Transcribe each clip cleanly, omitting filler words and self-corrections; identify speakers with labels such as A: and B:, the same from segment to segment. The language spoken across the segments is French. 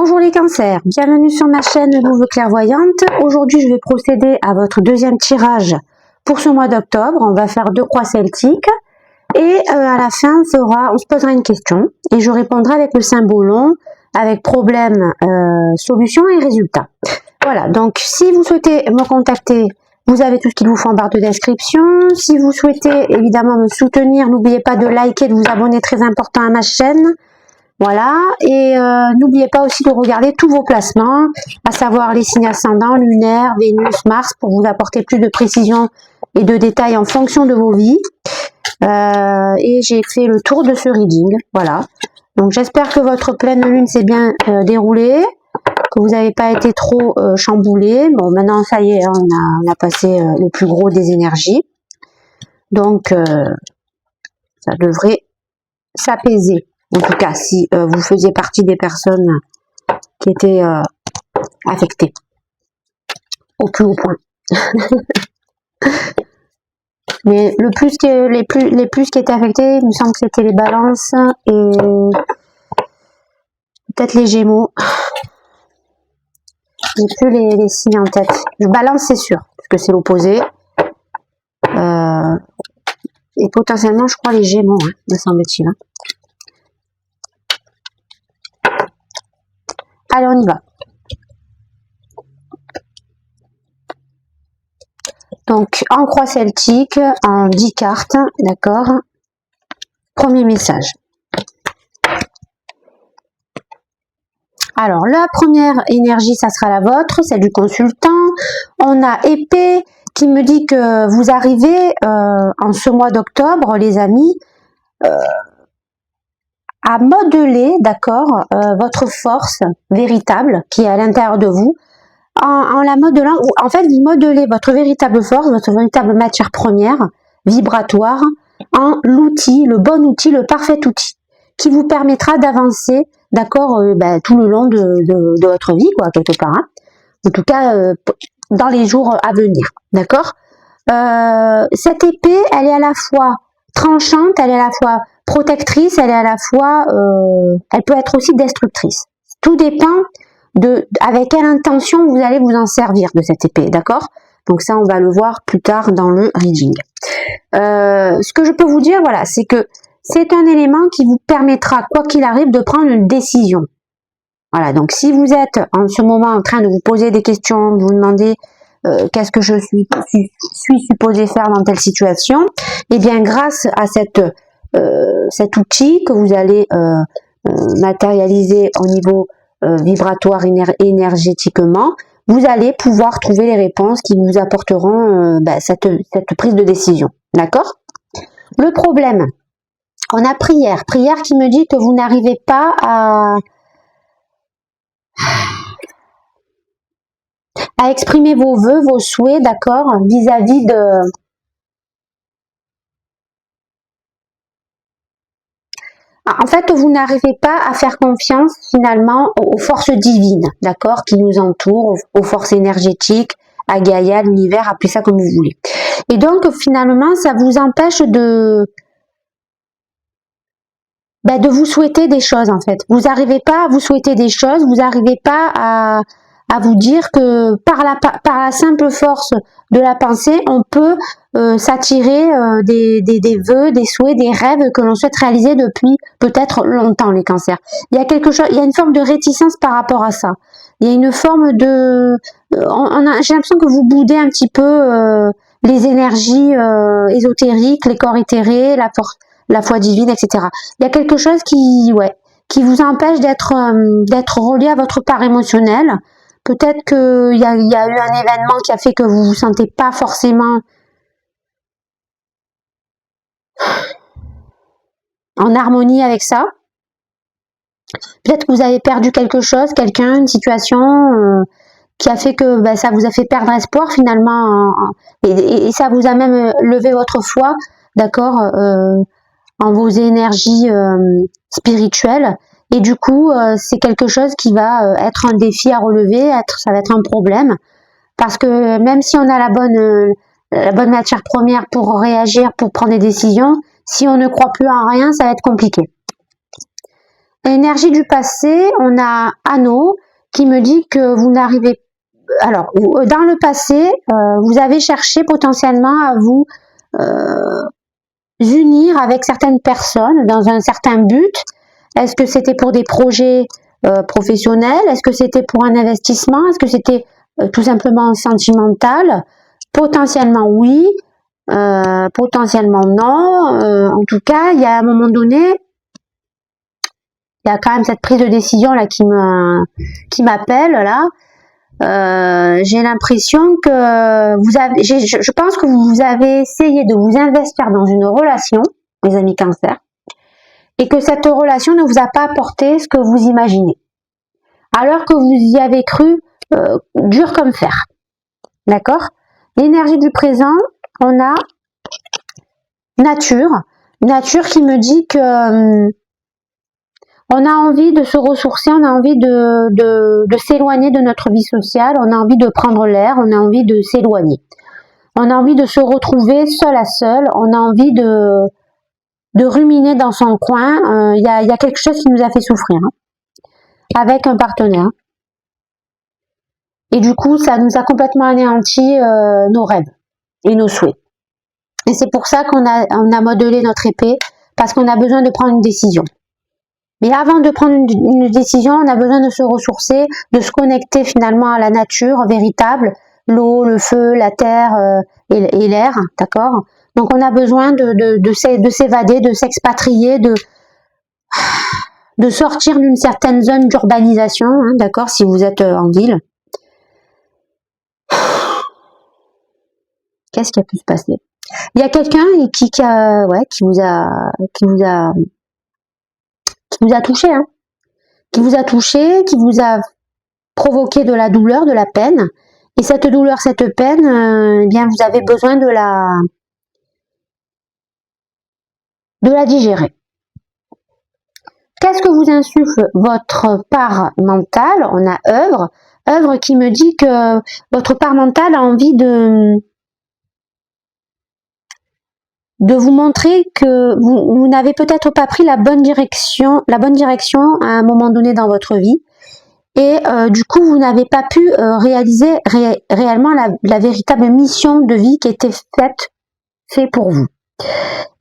A: Bonjour les cancers, bienvenue sur ma chaîne Louve Clairvoyante. Aujourd'hui je vais procéder à votre deuxième tirage pour ce mois d'octobre. On va faire 2 croix celtiques et à la fin on se posera une question et je répondrai avec le symbolon, avec problème, solution et résultat. Voilà, donc si vous souhaitez me contacter, vous avez tout ce qu'il vous faut en barre de description. Si vous souhaitez évidemment me soutenir, n'oubliez pas de liker, de vous abonner, très important, à ma chaîne. Voilà, et n'oubliez pas aussi de regarder tous vos placements, à savoir les signes ascendants, lunaires, Vénus, Mars, pour vous apporter plus de précision et de détails en fonction de vos vies. Et j'ai fait le tour de ce reading, voilà. Donc j'espère que votre pleine lune s'est bien déroulée, que vous n'avez pas été trop chamboulé. Bon, maintenant ça y est, hein, on a passé le plus gros des énergies. Donc ça devrait s'apaiser. En tout cas, si vous faisiez partie des personnes qui étaient affectées au plus haut point. Mais les plus qui étaient affectés, il me semble que c'était les balances et peut-être les gémeaux. J'ai plus les signes en tête. Le balance, c'est sûr, parce que c'est l'opposé. Et potentiellement, je crois, les gémeaux, hein, me semble-t-il. Hein. Allez, on y va. Donc, en croix celtique, en 10 cartes, d'accord. Premier message. Alors, la première énergie, ça sera la vôtre, celle du consultant. On a épée qui me dit que vous arrivez en ce mois d'octobre, les amis, à modeler, d'accord, votre force véritable qui est à l'intérieur de vous, en la modelant, en fait, vous modelez votre véritable force, votre véritable matière première, vibratoire, en l'outil, le bon outil, le parfait outil, qui vous permettra d'avancer, d'accord, tout le long de votre vie, quoi, quelque part. Hein. En tout cas, dans les jours à venir, d'accord. Cette épée, elle est à la fois tranchante, elle est à la fois protectrice, elle est à la fois, elle peut être aussi destructrice. Tout dépend avec quelle intention vous allez vous en servir de cette épée, d'accord? Donc ça, on va le voir plus tard dans le reading. Ce que je peux vous dire, voilà, c'est que c'est un élément qui vous permettra, quoi qu'il arrive, de prendre une décision. Voilà, donc si vous êtes en ce moment en train de vous poser des questions, de vous demander qu'est-ce que je suis supposé faire dans telle situation, et bien grâce à cet outil que vous allez matérialiser au niveau vibratoire énergétiquement, vous allez pouvoir trouver les réponses qui vous apporteront cette prise de décision. D'accord? Le problème, on a prière qui me dit que vous n'arrivez pas à exprimer vos vœux, vos souhaits, d'accord, vis-à-vis de... En fait, vous n'arrivez pas à faire confiance finalement aux forces divines, d'accord, qui nous entourent, aux forces énergétiques, à Gaïa, l'univers, appelez ça comme vous voulez. Et donc, finalement, ça vous empêche de vous souhaiter des choses, en fait. Vous n'arrivez pas à vous souhaiter des choses, vous n'arrivez pas à vous dire que par la simple force de la pensée, on peut s'attirer des vœux, des souhaits, des rêves que l'on souhaite réaliser depuis peut-être longtemps, les cancers. Il y a quelque chose, il y a une forme de réticence par rapport à ça. Il y a une forme de... j'ai l'impression que vous boudez un petit peu les énergies ésotériques, les corps éthérés, la foi divine, etc. Il y a quelque chose qui vous empêche d'être relié à votre part émotionnelle. Peut-être qu'il y a eu un événement qui a fait que vous vous sentez pas forcément en harmonie avec ça. Peut-être que vous avez perdu quelque chose, quelqu'un, une situation qui a fait que ça vous a fait perdre espoir finalement, et ça vous a même levé votre foi, d'accord, en vos énergies spirituelles. Et du coup, c'est quelque chose qui va être un défi à relever, ça va être un problème. Parce que même si on a la bonne matière première pour réagir, pour prendre des décisions, si on ne croit plus en rien, ça va être compliqué. Énergie du passé, on a Anneau qui me dit que vous n'arrivez. Alors, dans le passé, vous avez cherché potentiellement à vous unir avec certaines personnes dans un certain but. Est-ce que c'était pour des projets professionnels? Est-ce que c'était pour un investissement? Est-ce que c'était tout simplement sentimental? Potentiellement oui, potentiellement non. En tout cas, il y a un moment donné, il y a quand même cette prise de décision là qui m'appelle là. J'ai l'impression que vous avez, je pense que vous avez essayé de vous investir dans une relation, les amis Cancer, et que cette relation ne vous a pas apporté ce que vous imaginez, alors que vous y avez cru dur comme fer. D'accord? L'énergie du présent, on a nature qui me dit que on a envie de se ressourcer, on a envie de s'éloigner de notre vie sociale, on a envie de prendre l'air, on a envie de s'éloigner. On a envie de se retrouver seul à seul, on a envie de ruminer dans son coin. Il y a quelque chose qui nous a fait souffrir avec un partenaire. Et du coup, ça nous a complètement anéanti nos rêves et nos souhaits. Et c'est pour ça qu'on a modelé notre épée, parce qu'on a besoin de prendre une décision. Mais avant de prendre une décision, on a besoin de se ressourcer, de se connecter finalement à la nature véritable, l'eau, le feu, la terre et l'air, d'accord? Donc on a besoin de s'évader, de s'expatrier, de sortir d'une certaine zone d'urbanisation, d'accord, si vous êtes en ville. Qu'est-ce qui a pu se passer? Il y a quelqu'un qui vous a touché, qui vous a touché, qui vous a provoqué de la douleur, de la peine. Et cette douleur, cette peine, eh bien, vous avez besoin de la digérer. Qu'est-ce que vous insuffle votre part mentale? On a œuvre qui me dit que votre part mentale a envie de vous montrer que vous n'avez peut-être pas pris la bonne direction à un moment donné dans votre vie. Et du coup, vous n'avez pas pu réaliser réellement la véritable mission de vie qui était faite pour vous.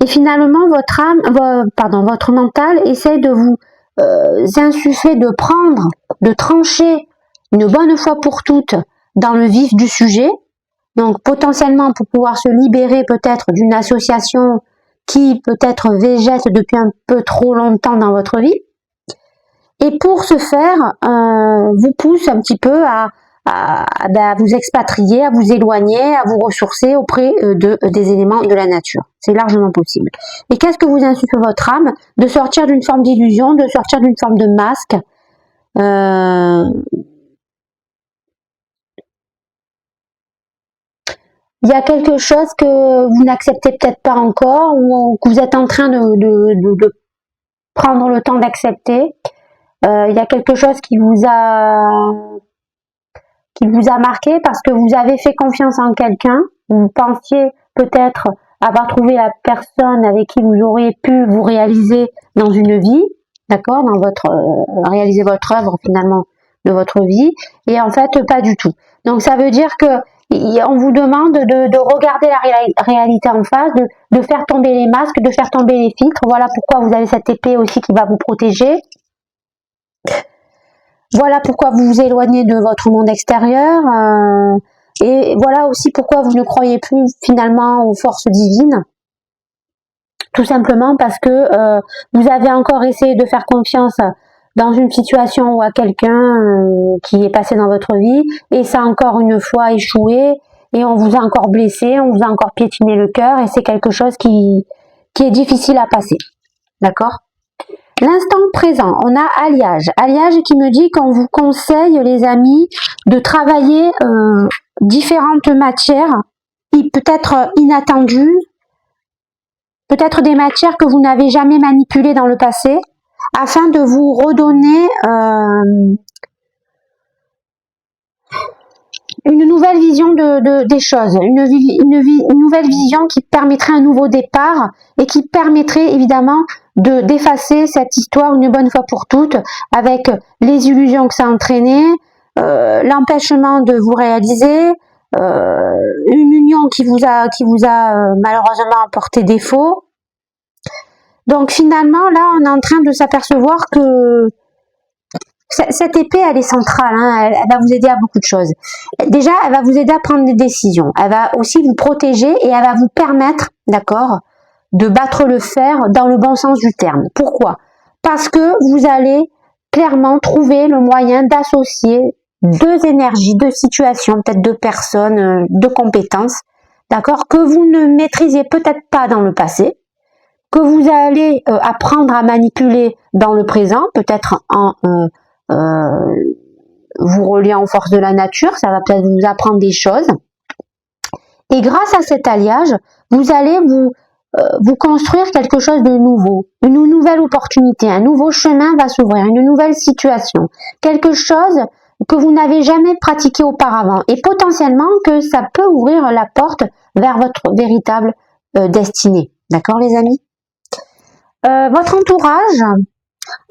A: Et finalement, votre mental essaie de vous insuffler, de trancher une bonne fois pour toutes dans le vif du sujet. Donc potentiellement pour pouvoir se libérer peut-être d'une association qui peut-être végète depuis un peu trop longtemps dans votre vie. Et pour ce faire, vous pousse un petit peu à vous expatrier, à vous éloigner, à vous ressourcer auprès des éléments de la nature. C'est largement possible. Et qu'est-ce que vous insuffle votre âme? De sortir d'une forme d'illusion, de sortir d'une forme de masque. Il y a quelque chose que vous n'acceptez peut-être pas encore ou que vous êtes en train de prendre le temps d'accepter. Il y a quelque chose qui vous a marqué parce que vous avez fait confiance en quelqu'un. Vous pensiez peut-être avoir trouvé la personne avec qui vous auriez pu vous réaliser dans une vie, d'accord, réaliser votre œuvre finalement de votre vie, et en fait pas du tout. Donc ça veut dire que on vous demande de regarder la réalité en face, de faire tomber les masques, de faire tomber les filtres. Voilà pourquoi vous avez cette épée aussi qui va vous protéger. Voilà pourquoi vous vous éloignez de votre monde extérieur. Et voilà aussi pourquoi vous ne croyez plus finalement aux forces divines. Tout simplement parce que vous avez encore essayé de faire confiance dans une situation ou à quelqu'un qui est passé dans votre vie et ça a encore une fois échoué et on vous a encore blessé, on vous a encore piétiné le cœur et c'est quelque chose qui est difficile à passer. D'accord? L'instant présent, on a alliage. Alliage qui me dit qu'on vous conseille, les amis, de travailler différentes matières, peut-être inattendues, peut-être des matières que vous n'avez jamais manipulées dans le passé, afin de vous redonner une nouvelle vision des choses, une nouvelle vision qui permettrait un nouveau départ et qui permettrait évidemment d'effacer cette histoire une bonne fois pour toutes avec les illusions que ça a entraîné, l'empêchement de vous réaliser, une union qui vous a malheureusement porté défaut. Donc finalement là on est en train de s'apercevoir que cette épée, elle est centrale, hein, elle va vous aider à beaucoup de choses. Déjà, elle va vous aider à prendre des décisions. Elle va aussi vous protéger et elle va vous permettre, d'accord, de battre le fer dans le bon sens du terme. Pourquoi? Parce que vous allez clairement trouver le moyen d'associer deux énergies, deux situations, peut-être deux personnes, deux compétences, d'accord, que vous ne maîtrisiez peut-être pas dans le passé, que vous allez apprendre à manipuler dans le présent, peut-être en vous reliant aux forces de la nature, ça va peut-être vous apprendre des choses. Et grâce à cet alliage, vous allez vous construire quelque chose de nouveau, une nouvelle opportunité, un nouveau chemin va s'ouvrir, une nouvelle situation, quelque chose que vous n'avez jamais pratiqué auparavant et potentiellement que ça peut ouvrir la porte vers votre véritable destinée. D'accord les amis? Votre entourage,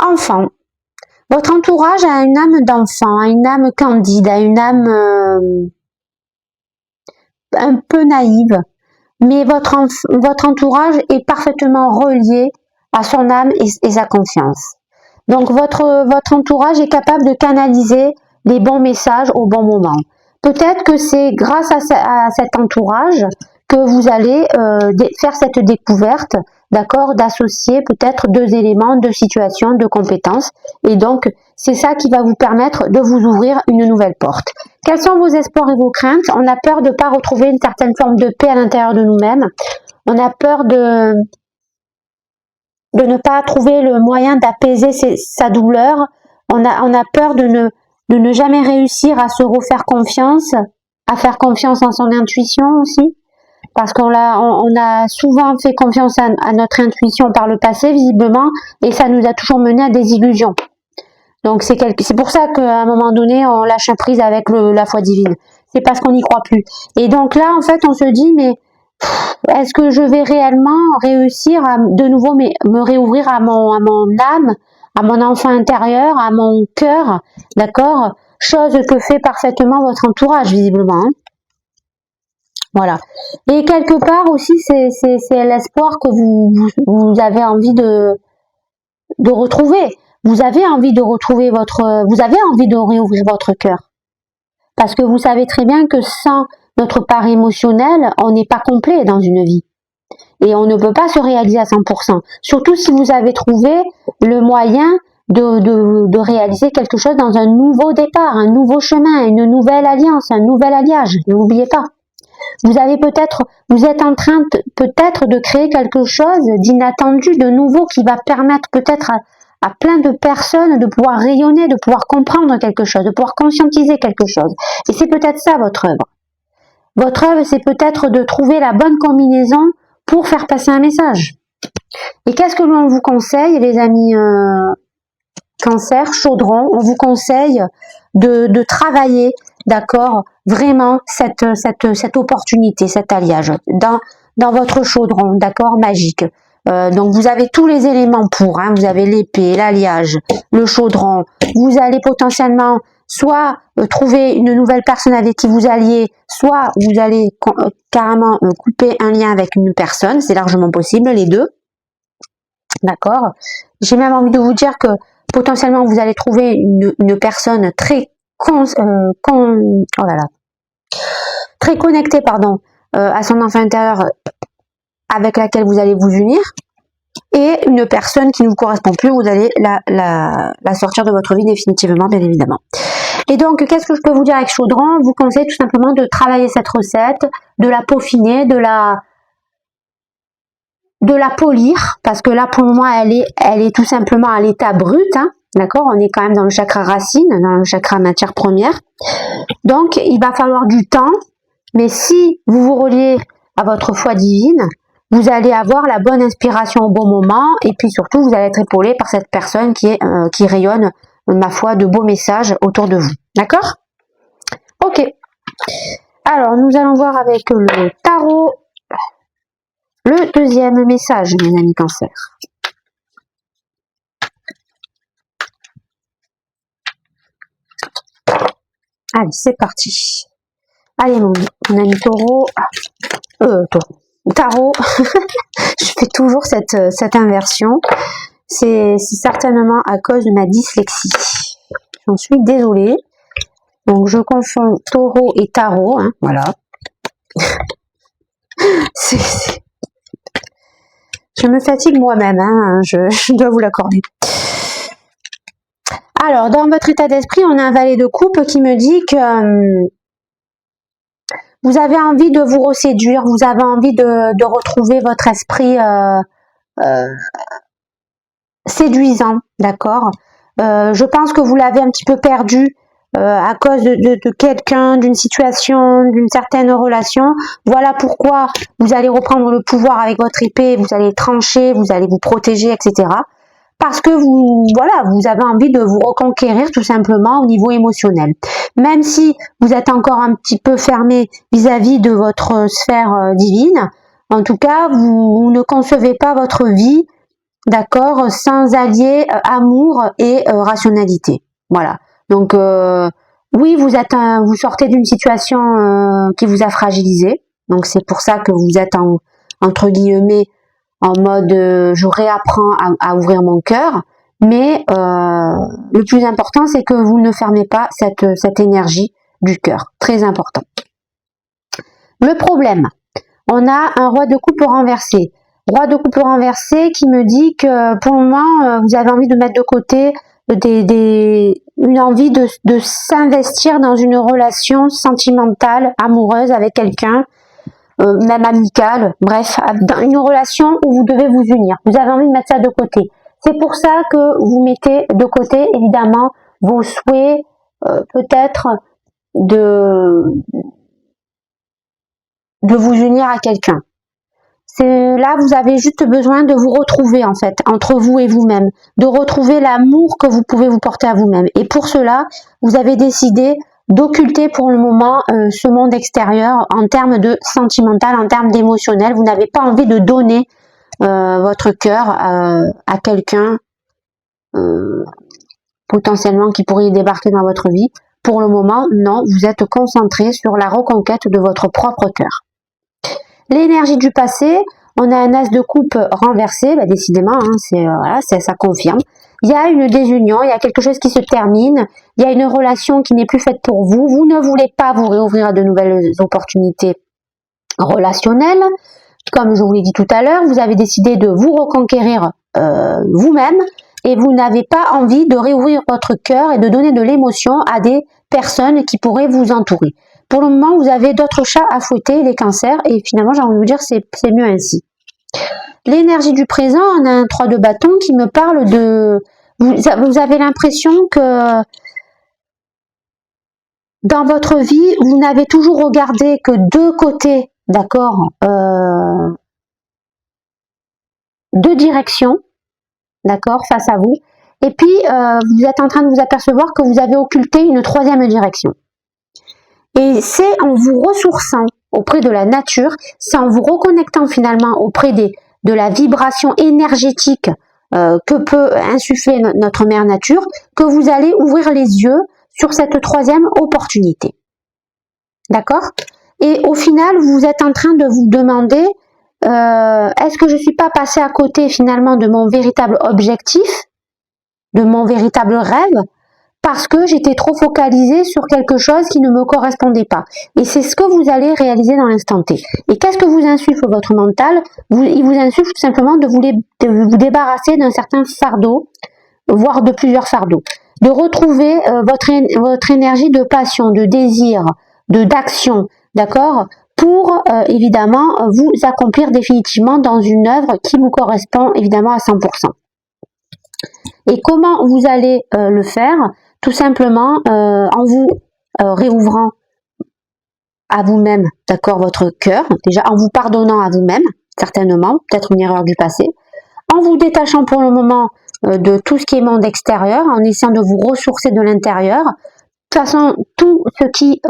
A: enfant. Votre entourage a une âme d'enfant, a une âme candide, a une âme un peu naïve, mais votre entourage est parfaitement relié à son âme et sa confiance. Donc votre entourage est capable de canaliser les bons messages au bon moment. Peut-être que c'est grâce à cet entourage que vous allez faire cette découverte, d'accord, d'associer peut-être deux éléments, deux situations, deux compétences. Et donc, c'est ça qui va vous permettre de vous ouvrir une nouvelle porte. Quels sont vos espoirs et vos craintes? On a peur de ne pas retrouver une certaine forme de paix à l'intérieur de nous-mêmes. On a peur de ne pas trouver le moyen d'apaiser sa douleur. On a peur de ne jamais réussir à se refaire confiance, à faire confiance en son intuition aussi. Parce qu'on a souvent fait confiance à notre intuition par le passé, visiblement, et ça nous a toujours mené à des illusions. Donc c'est pour ça qu'à un moment donné, on lâche prise avec la foi divine. C'est parce qu'on n'y croit plus. Et donc là, en fait, on se dit, mais est-ce que je vais réellement réussir à de nouveau me réouvrir à mon âme, à mon enfant intérieur, à mon cœur, d'accord? Chose que fait parfaitement votre entourage, visiblement. Hein. Voilà. Et quelque part aussi, c'est l'espoir que vous avez envie de retrouver. Vous avez envie de retrouver vous avez envie de réouvrir votre cœur. Parce que vous savez très bien que sans notre part émotionnelle, on n'est pas complet dans une vie. Et on ne peut pas se réaliser à 100%. Surtout si vous avez trouvé le moyen de réaliser quelque chose dans un nouveau départ, un nouveau chemin, une nouvelle alliance, un nouvel alliage. N'oubliez pas. Vous êtes en train peut-être de créer quelque chose d'inattendu, de nouveau, qui va permettre peut-être à plein de personnes de pouvoir rayonner, de pouvoir comprendre quelque chose, de pouvoir conscientiser quelque chose. Et c'est peut-être ça votre œuvre. Votre œuvre, c'est peut-être de trouver la bonne combinaison pour faire passer un message. Et qu'est-ce que l'on vous conseille, les amis Cancer, Chaudron? On vous conseille de travailler, d'accord, vraiment cette opportunité, cet alliage dans votre chaudron, d'accord, magique. Donc vous avez tous les éléments pour, hein, vous avez l'épée, l'alliage, le chaudron. Vous allez potentiellement soit trouver une nouvelle personne avec qui vous alliez, soit vous allez carrément couper un lien avec une personne, c'est largement possible, les deux. D'accord. J'ai même envie de vous dire que potentiellement vous allez trouver une personne très très connectée, pardon, à son enfant intérieur avec laquelle vous allez vous unir, et une personne qui ne vous correspond plus, vous allez la sortir de votre vie définitivement, bien évidemment. Et donc, qu'est-ce que je peux vous dire avec Chaudron? Je vous conseille tout simplement de travailler cette recette, de la peaufiner, de la polir, parce que là, pour le moment, elle est tout simplement à l'état brut, hein, d'accord? On est quand même dans le chakra racine, dans le chakra matière première. Donc, il va falloir du temps, mais si vous vous reliez à votre foi divine, vous allez avoir la bonne inspiration au bon moment, et puis surtout, vous allez être épaulé par cette personne qui rayonne, ma foi, de beaux messages autour de vous. D'accord? Ok. Alors, nous allons voir avec le tarot le deuxième message, mes amis Cancer. Allez, c'est parti. Allez, mon ami taureau. Tarot. Je fais toujours cette inversion. C'est certainement à cause de ma dyslexie. J'en suis désolée. Donc, je confonds taureau et tarot. Hein, voilà. Je me fatigue moi-même. Hein, je dois vous l'accorder. Alors, dans votre état d'esprit, on a un valet de coupe qui me dit que vous avez envie de vous reséduire, vous avez envie de retrouver votre esprit séduisant, d'accord. Je pense que vous l'avez un petit peu perdu à cause de quelqu'un, d'une situation, d'une certaine relation. Voilà pourquoi vous allez reprendre le pouvoir avec votre épée, vous allez trancher, vous allez vous protéger, etc. Parce que vous avez envie de vous reconquérir tout simplement au niveau émotionnel. Même si vous êtes encore un petit peu fermé vis-à-vis de votre sphère divine, en tout cas, vous ne concevez pas votre vie, d'accord, sans allier amour et rationalité. Voilà. Donc, oui, vous sortez d'une situation qui vous a fragilisé. Donc, c'est pour ça que vous êtes entre guillemets en mode je réapprends à ouvrir mon cœur, mais le plus important c'est que vous ne fermez pas cette énergie du cœur, très important. Le problème, on a un roi de coupe renversé. Roi de coupe renversé qui me dit que pour le moment vous avez envie de mettre de côté une envie de s'investir dans une relation sentimentale, amoureuse avec quelqu'un, même amicale, bref, dans une relation où vous devez vous unir. Vous avez envie de mettre ça de côté. C'est pour ça que vous mettez de côté, évidemment, vos souhaits, peut-être de vous unir à quelqu'un. Là, vous avez juste besoin de vous retrouver, en fait, entre vous et vous-même, de retrouver l'amour que vous pouvez vous porter à vous-même. Et pour cela, vous avez décidé d'occulter pour le moment ce monde extérieur en termes de sentimental, en termes d'émotionnel. Vous n'avez pas envie de donner votre cœur à quelqu'un potentiellement qui pourrait débarquer dans votre vie. Pour le moment, non, vous êtes concentré sur la reconquête de votre propre cœur. L'énergie du passé, on a un as de coupe renversé, bah décidément, hein, ça confirme. Il y a une désunion, il y a quelque chose qui se termine, il y a une relation qui n'est plus faite pour vous, vous ne voulez pas vous réouvrir à de nouvelles opportunités relationnelles. Comme je vous l'ai dit tout à l'heure, vous avez décidé de vous reconquérir vous-même et vous n'avez pas envie de réouvrir votre cœur et de donner de l'émotion à des personnes qui pourraient vous entourer. Pour le moment, vous avez d'autres chats à fouetter, les cancers, et finalement, j'ai envie de vous dire, c'est mieux ainsi. L'énergie du présent, on a un 3 de bâton qui me parle de... Vous avez l'impression que dans votre vie, vous n'avez toujours regardé que deux côtés, d'accord, deux directions, d'accord, face à vous, et puis vous êtes en train de vous apercevoir que vous avez occulté une troisième direction. Et c'est en vous ressourçant auprès de la nature, c'est en vous reconnectant finalement auprès de la vibration énergétique que peut insuffler notre mère nature, que vous allez ouvrir les yeux sur cette troisième opportunité. D'accord? Et au final, vous êtes en train de vous demander, est-ce que je ne suis pas passée à côté finalement de mon véritable objectif, de mon véritable rêve, parce que j'étais trop focalisée sur quelque chose qui ne me correspondait pas. Et c'est ce que vous allez réaliser dans l'instant T. Et qu'est-ce que vous insuffle votre mental? Il vous insuffle tout simplement de vous débarrasser d'un certain fardeau, voire de plusieurs fardeaux. De retrouver votre énergie de passion, de désir, d'action, d'accord? Pour évidemment vous accomplir définitivement dans une œuvre qui vous correspond évidemment à 100%. Et comment vous allez le faire? Tout simplement en vous réouvrant à vous-même, d'accord, votre cœur, déjà en vous pardonnant à vous-même, certainement, peut-être une erreur du passé, en vous détachant pour le moment de tout ce qui est monde extérieur, en essayant de vous ressourcer de l'intérieur, toute façon, tout ce qui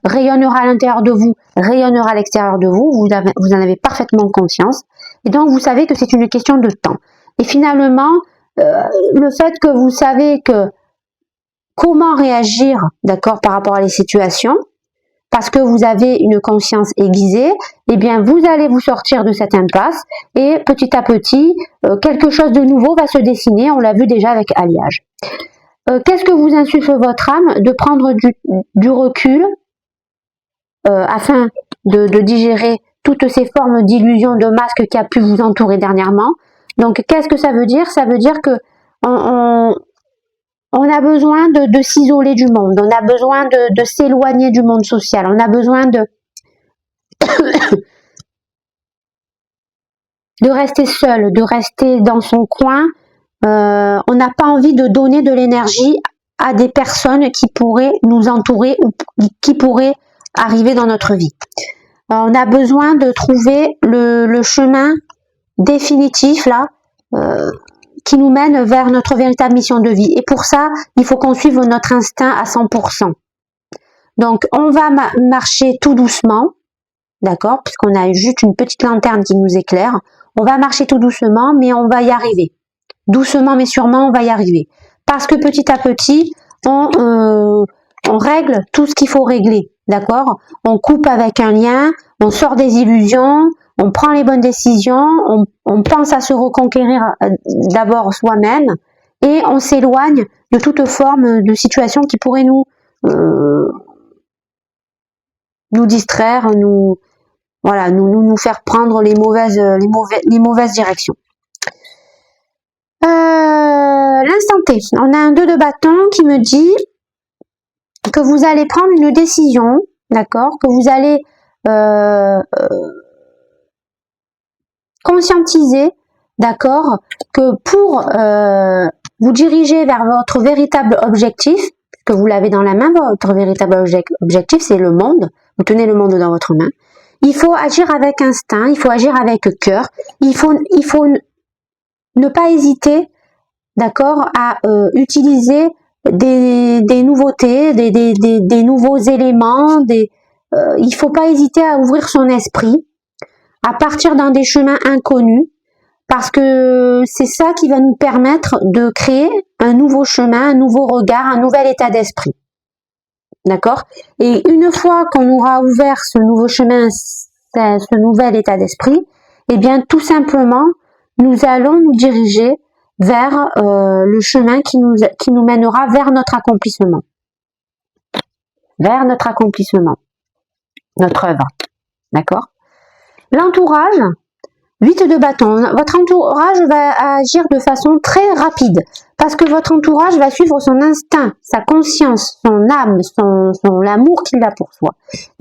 A: rayonnera à l'intérieur de vous, rayonnera à l'extérieur de vous. Vous en avez parfaitement conscience. Et donc, vous savez que c'est une question de temps. Et finalement, le fait que vous savez que comment réagir, d'accord, par rapport à les situations, parce que vous avez une conscience aiguisée, eh bien, vous allez vous sortir de cette impasse et petit à petit, quelque chose de nouveau va se dessiner. On l'a vu déjà avec Alliage. Qu'est-ce que vous insuffle votre âme? De prendre du recul afin de digérer toutes ces formes d'illusions, de masques qui a pu vous entourer dernièrement. Donc, qu'est-ce que ça veut dire? Ça veut dire que on a besoin de s'isoler du monde, on a besoin de s'éloigner du monde social, on a besoin de rester seul, de rester dans son coin. On n'a pas envie de donner de l'énergie à des personnes qui pourraient nous entourer ou qui pourraient arriver dans notre vie. On a besoin de trouver le chemin définitif là, qui nous mène vers notre véritable mission de vie. Et pour ça, il faut qu'on suive notre instinct à 100%. Donc, on va marcher tout doucement, d'accord, puisqu'on a juste une petite lanterne qui nous éclaire. On va marcher tout doucement, mais on va y arriver. Doucement, mais sûrement, on va y arriver. Parce que petit à petit, on règle tout ce qu'il faut régler, d'accord. On coupe avec un lien, on sort des illusions, on prend les bonnes décisions, on pense à se reconquérir d'abord soi-même et on s'éloigne de toute forme de situation qui pourrait nous distraire, nous faire prendre les mauvaises directions. L'instant T, on a un 2 de bâton qui me dit que vous allez prendre une décision, d'accord, que vous allez conscientiser, d'accord, que pour vous diriger vers votre véritable objectif, que vous l'avez dans la main, votre véritable objectif, c'est le monde, vous tenez le monde dans votre main, il faut agir avec instinct, il faut agir avec cœur, il faut ne pas hésiter, d'accord, à utiliser des nouveautés, des nouveaux éléments, il faut pas hésiter à ouvrir son esprit, à partir dans des chemins inconnus, parce que c'est ça qui va nous permettre de créer un nouveau chemin, un nouveau regard, un nouvel état d'esprit. D'accord? Et une fois qu'on aura ouvert ce nouveau chemin, ce nouvel état d'esprit, eh bien tout simplement, nous allons nous diriger vers le chemin qui nous mènera vers notre accomplissement. Vers notre accomplissement. Notre œuvre. D'accord? L'entourage, 8 de bâton. Votre entourage va agir de façon très rapide parce que votre entourage va suivre son instinct, sa conscience, son âme, l'amour qu'il a pour soi.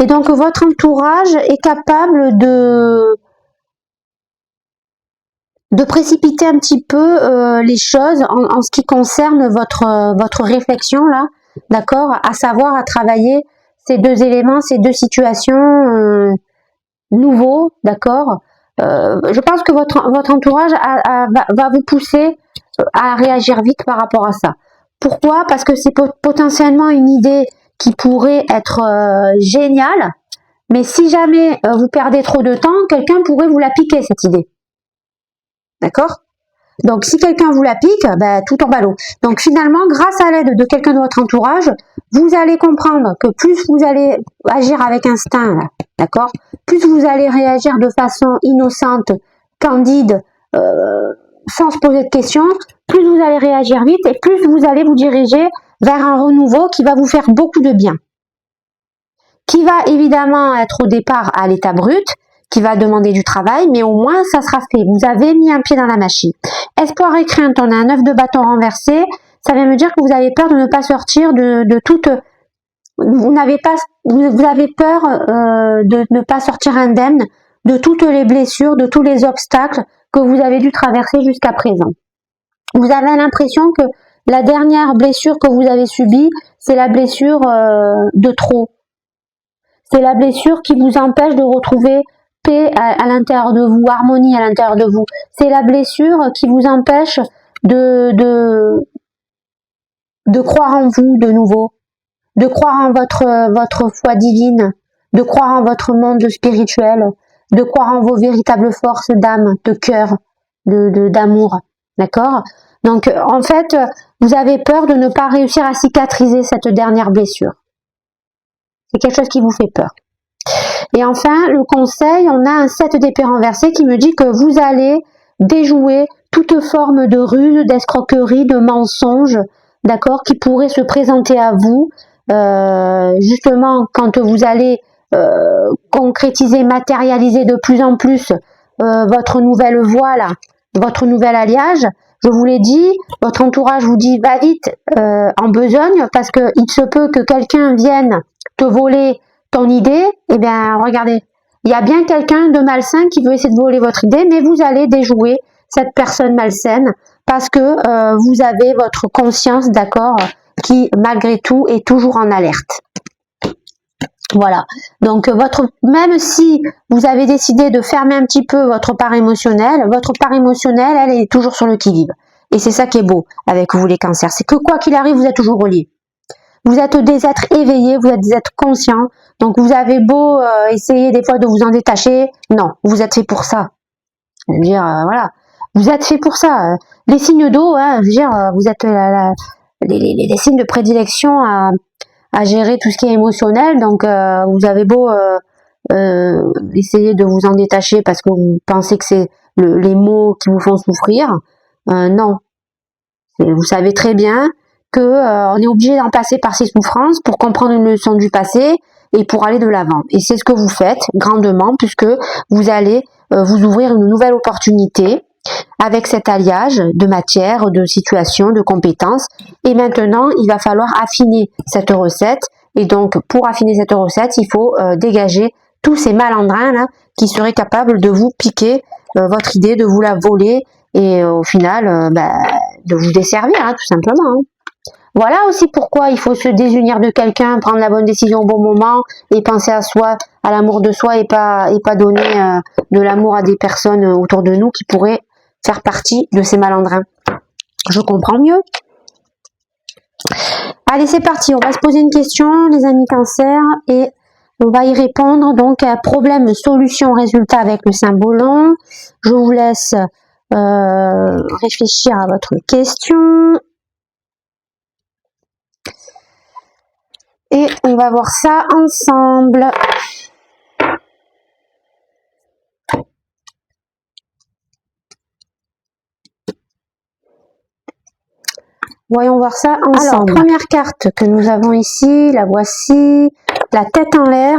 A: Et donc votre entourage est capable de précipiter un petit peu les choses en ce qui concerne votre réflexion là, d'accord, à savoir à travailler ces deux éléments, ces deux situations nouveaux, d'accord. Je pense que votre entourage va vous pousser à réagir vite par rapport à ça. Pourquoi? Parce que c'est potentiellement une idée qui pourrait être géniale, mais si jamais vous perdez trop de temps, quelqu'un pourrait vous la piquer cette idée. D'accord? Donc si quelqu'un vous la pique, ben, tout en ballot. Donc finalement, grâce à l'aide de quelqu'un de votre entourage, vous allez comprendre que plus vous allez agir avec instinct, d'accord, plus vous allez réagir de façon innocente, candide, sans se poser de questions, plus vous allez réagir vite et plus vous allez vous diriger vers un renouveau qui va vous faire beaucoup de bien. Qui va évidemment être au départ à l'état brut, qui va demander du travail, mais au moins ça sera fait. Vous avez mis un pied dans la machine. Espoir et crainte, on a un 9 de bâton renversé. Ça vient me dire que vous avez peur de ne pas sortir de toute... Vous avez peur de ne pas sortir indemne de toutes les blessures, de tous les obstacles que vous avez dû traverser jusqu'à présent. Vous avez l'impression que la dernière blessure que vous avez subie, c'est la blessure de trop. C'est la blessure qui vous empêche de retrouver paix à l'intérieur de vous, harmonie à l'intérieur de vous. C'est la blessure qui vous empêche de croire en vous de nouveau. de croire en votre foi divine, de croire en votre monde spirituel, de croire en vos véritables forces d'âme, de cœur, d'amour. D'accord? Donc, en fait, vous avez peur de ne pas réussir à cicatriser cette dernière blessure. C'est quelque chose qui vous fait peur. Et enfin, le conseil, on a un 7 d'épée renversé qui me dit que vous allez déjouer toute forme de ruse, d'escroquerie, de mensonge, d'accord, qui pourrait se présenter à vous, justement, quand vous allez concrétiser, matérialiser de plus en plus votre nouvelle voie, là, votre nouvel alliage. Je vous l'ai dit, votre entourage vous dit va vite en besogne parce que il se peut que quelqu'un vienne te voler ton idée. Eh bien, regardez, il y a bien quelqu'un de malsain qui veut essayer de voler votre idée, mais vous allez déjouer cette personne malsaine parce que vous avez votre conscience, d'accord, qui malgré tout est toujours en alerte. Voilà. Donc même si vous avez décidé de fermer un petit peu votre part émotionnelle, elle est toujours sur le qui-vive. Et c'est ça qui est beau avec vous les cancers, c'est que quoi qu'il arrive, vous êtes toujours reliés. Vous êtes des êtres éveillés, vous êtes des êtres conscients. Donc vous avez beau essayer des fois de vous en détacher, non, vous êtes fait pour ça. Je veux dire, voilà, vous êtes fait pour ça. Les signes d'eau, hein, je veux dire, vous êtes les signes de prédilection à gérer tout ce qui est émotionnel. Donc vous avez beau essayer de vous en détacher parce que vous pensez que c'est les mots qui vous font souffrir. Non, vous savez très bien que on est obligé d'en passer par ces souffrances pour comprendre une leçon du passé et pour aller de l'avant. Et c'est ce que vous faites grandement puisque vous allez vous ouvrir une nouvelle opportunité avec cet alliage de matière, de situation, de compétences. Et maintenant, il va falloir affiner cette recette. Et donc, pour affiner cette recette, il faut dégager tous ces malandrins là qui seraient capables de vous piquer votre idée, de vous la voler et au final, de vous desservir, hein, tout simplement. Hein. Voilà aussi pourquoi il faut se désunir de quelqu'un, prendre la bonne décision au bon moment et penser à soi, à l'amour de soi et pas donner de l'amour à des personnes autour de nous qui pourraient faire partie de ces malandrins. Je comprends mieux. Allez, c'est parti. On va se poser une question, les amis cancer, et on va y répondre. Donc, problème, solution, résultat avec le symbole long. Je vous laisse réfléchir à votre question. Et on va voir ça ensemble. Voyons voir ça ensemble. Alors, première carte que nous avons ici, la voici. La tête en l'air,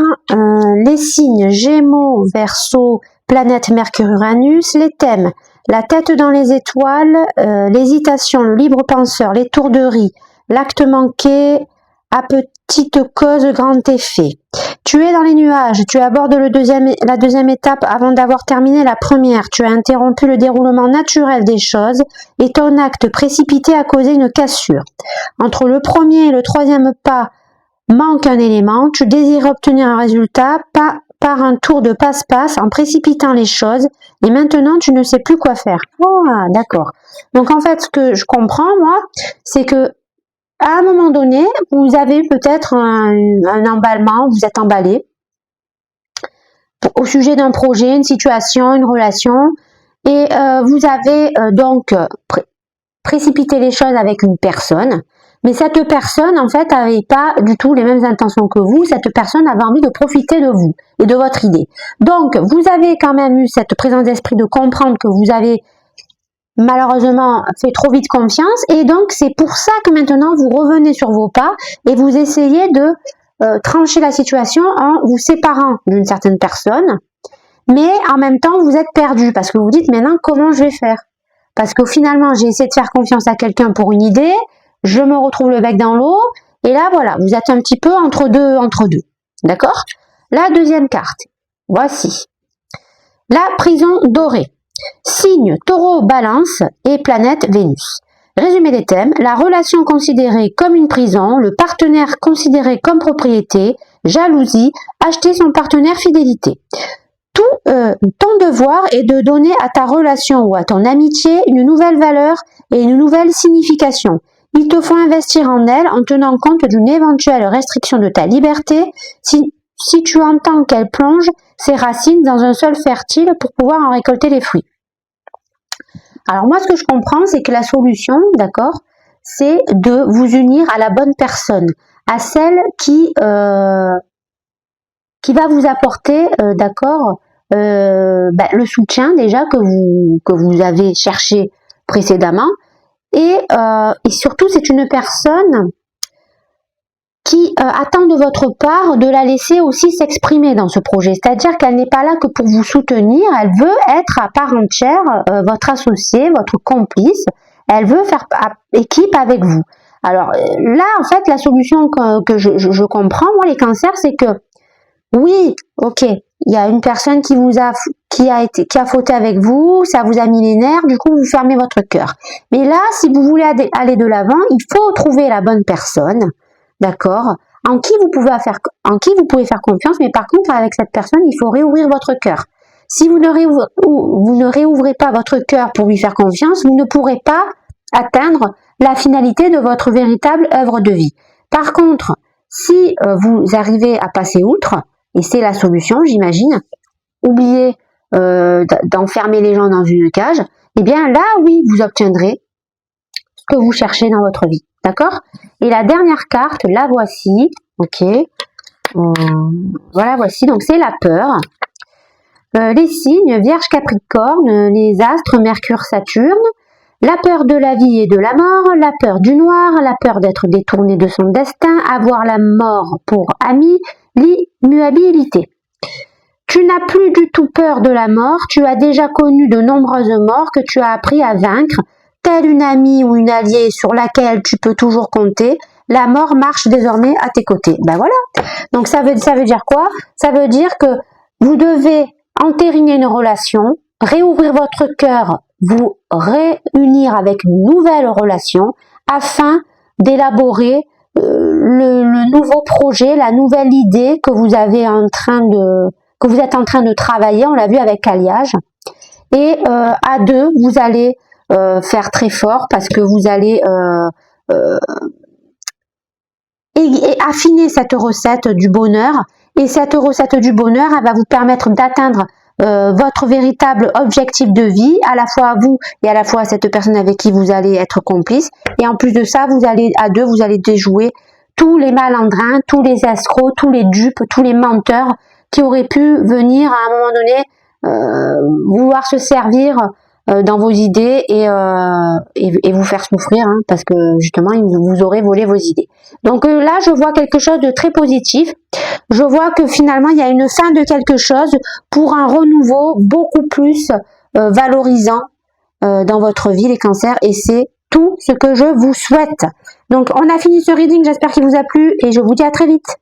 A: les signes Gémeaux, Verseau, planète Mercure-Uranus, les thèmes, la tête dans les étoiles, l'hésitation, le libre penseur, l'étourderie, l'acte manqué, à petite cause, grand effet. Tu es dans les nuages, tu abordes la deuxième étape avant d'avoir terminé la première. Tu as interrompu le déroulement naturel des choses et ton acte précipité a causé une cassure. Entre le premier et le troisième pas, manque un élément, tu désires obtenir un résultat par un tour de passe-passe en précipitant les choses et maintenant tu ne sais plus quoi faire. Ah, d'accord. Donc en fait, ce que je comprends, moi, c'est que à un moment donné, vous avez peut-être un emballement, vous êtes emballé au sujet d'un projet, une situation, une relation, et vous avez donc précipité les choses avec une personne, mais cette personne, en fait, n'avait pas du tout les mêmes intentions que vous. Cette personne avait envie de profiter de vous et de votre idée. Donc, vous avez quand même eu cette présence d'esprit de comprendre que vous avez malheureusement fait trop vite confiance et donc c'est pour ça que maintenant vous revenez sur vos pas et vous essayez de trancher la situation en vous séparant d'une certaine personne, mais en même temps vous êtes perdu parce que vous dites maintenant comment je vais faire, parce que finalement j'ai essayé de faire confiance à quelqu'un pour une idée, je me retrouve le bec dans l'eau et là voilà, vous êtes un petit peu entre deux, d'accord? La deuxième carte, voici la prison dorée. Signe Taureau, Balance et planète Vénus. Résumé des thèmes, la relation considérée comme une prison, le partenaire considéré comme propriété, jalousie, acheter son partenaire, fidélité. Ton devoir est de donner à ta relation ou à ton amitié une nouvelle valeur et une nouvelle signification. Il te faut investir en elle en tenant compte d'une éventuelle restriction de ta liberté si tu entends qu'elle plonge ses racines dans un sol fertile pour pouvoir en récolter les fruits. Alors moi, ce que je comprends, c'est que la solution, d'accord, c'est de vous unir à la bonne personne, à celle qui va vous apporter, d'accord, le soutien déjà que vous avez cherché précédemment, et surtout c'est une personne qui attend de votre part de la laisser aussi s'exprimer dans ce projet. C'est-à-dire qu'elle n'est pas là que pour vous soutenir, elle veut être à part entière votre associé, votre complice, elle veut faire équipe avec vous. Alors là, en fait, la solution que je comprends, moi, les cancers, c'est que oui, ok, il y a une personne qui a fauté avec vous, ça vous a mis les nerfs, du coup vous fermez votre cœur. Mais là, si vous voulez aller de l'avant, il faut trouver la bonne personne, d'accord, en qui vous pouvez faire confiance, mais par contre avec cette personne, il faut réouvrir votre cœur. Si vous ne réouvrez pas votre cœur pour lui faire confiance, vous ne pourrez pas atteindre la finalité de votre véritable œuvre de vie. Par contre, si vous arrivez à passer outre, et c'est la solution, j'imagine, oubliez d'enfermer les gens dans une cage, et bien là, oui, vous obtiendrez ce que vous cherchez dans votre vie. D'accord? Et la dernière carte, la voici. Ok. Voilà, voici. Donc, c'est la peur. Les signes, Vierge, Capricorne, les astres, Mercure, Saturne. La peur de la vie et de la mort, la peur du noir, la peur d'être détourné de son destin, avoir la mort pour ami, l'immuabilité. Tu n'as plus du tout peur de la mort, tu as déjà connu de nombreuses morts que tu as appris à vaincre. Telle une amie ou une alliée sur laquelle tu peux toujours compter, la mort marche désormais à tes côtés. Ben voilà. Donc ça veut dire quoi? Ça veut dire que vous devez entériner une relation, réouvrir votre cœur, vous réunir avec une nouvelle relation afin d'élaborer le nouveau projet, la nouvelle idée que vous êtes en train de travailler. On l'a vu avec Alliage. Et à deux, vous allez faire très fort parce que vous allez affiner cette recette du bonheur. Et cette recette du bonheur, elle va vous permettre d'atteindre votre véritable objectif de vie, à la fois à vous et à la fois à cette personne avec qui vous allez être complice. Et en plus de ça, à deux, vous allez déjouer tous les malandrins, tous les escrocs, tous les dupes, tous les menteurs qui auraient pu venir à un moment donné vouloir se servir dans vos idées et vous faire souffrir, hein, parce que justement vous aurez volé vos idées. Donc là, je vois quelque chose de très positif. Je vois que finalement il y a une fin de quelque chose pour un renouveau beaucoup plus valorisant dans votre vie, les cancers, et c'est tout ce que je vous souhaite. Donc on a fini ce reading, j'espère qu'il vous a plu et je vous dis à très vite.